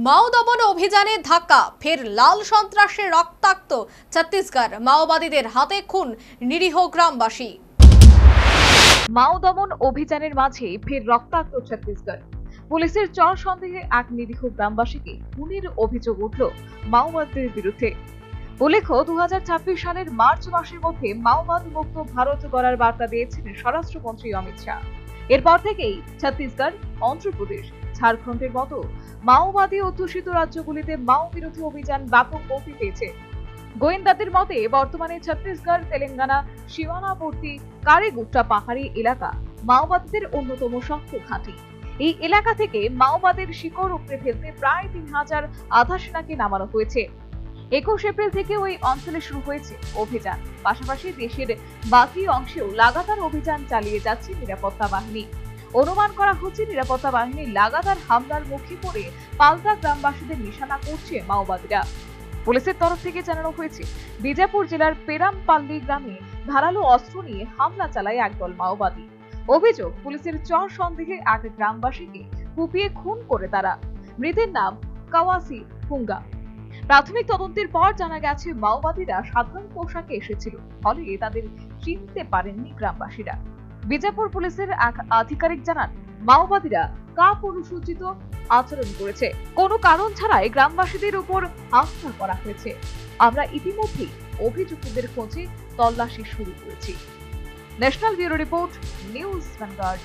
মাও দমন অভিযানে ধাক্কা, ফের লাল সন্ত্রাসে রক্তাক্ত ছত্তিশগড়, মাওবাদীদের হাতে খুন নিরীহ গ্রামবাসী। মাও দমন অভিযানের মাঝে ফের রক্তাক্ত ছত্তিশগড়। পুলিশের চর সন্দেহে এক নিরীহ গ্রামবাসীকে খুনের অভিযোগ উঠল মাওবাদীদের বিরুদ্ধে। উল্লেখ্য, 2026 সালের মার্চ মাসের মধ্যে মাওবাদ মুক্ত ভারত গড়ার বার্তা দিয়েছিলেন স্বরাষ্ট্রমন্ত্রী অমিত শাহ। এরপর থেকেই ছত্তিশগড়, অন্ধ্রপ্রদেশ, ঝাড়খণ্ডের মতো মাওবাদী অধ্যুষিত রাজ্যগুলিতে মাও বিরোধী অভিযান ব্যাপক গতি পেয়েছে। গোয়েন্দাদের মতে বর্তমানে ছত্তিশগড় তেলেঙ্গানা সীমানাবর্তী কারেগুট্টা পাহাড়ি এলাকা মাওবাদীদের অন্যতম শক্ত ঘাঁটি। এই এলাকা থেকে মাওবাদের শিকড় উপড়ে ফেলতে প্রায় 3000 আধা সেনাকে নামানো হয়েছে। 21 এপ্রিল থেকে ওই অঞ্চলে শুরু হয়েছে অভিযান। পাশাপাশি দেশের বাকি অংশেও লাগাতার অভিযান চালিয়ে যাচ্ছে নিরাপত্তা বাহিনী। অনুমান করা হচ্ছে নিরাপত্তা বাহিনী লাগাতার হামলার মুখে পড়ে পাল্টা গ্রামবাসীদের নিশানা করছে মাওবাদীরা। পুলিশের তরফ থেকে জানানো হয়েছে, বিজাপুর জেলার পেরামপাল্লি গ্রামে ধারালো অস্ত্র নিয়ে হামলা চালায় একদল মাওবাদী। অভিযোগ, পুলিশের চর সন্দেহে এক গ্রামবাসীকে কুপিয়ে খুন করে তারা। মৃতের নাম কাওয়াসি হুঙ্গা। প্রাথমিক তদন্তের পর জানা গেছে মাওবাদীরা সাধারণ পোশাকে এসেছিল, ফলে তাদের চিনতে পারেননি গ্রামবাসীরা। বিজাপুর পুলিশের এক আধিকারিক জানান, মাওবাদীরা কাপুরুষোচিত আচরণ করেছে, কোনো কারণ ছাড়াই গ্রামবাসীদের উপর আস্থা করা হয়েছে। আমরা ইতিমধ্যেই অভিযুক্তদের খোঁজে তল্লাশি শুরু করেছি। National bureau report, news vanguard.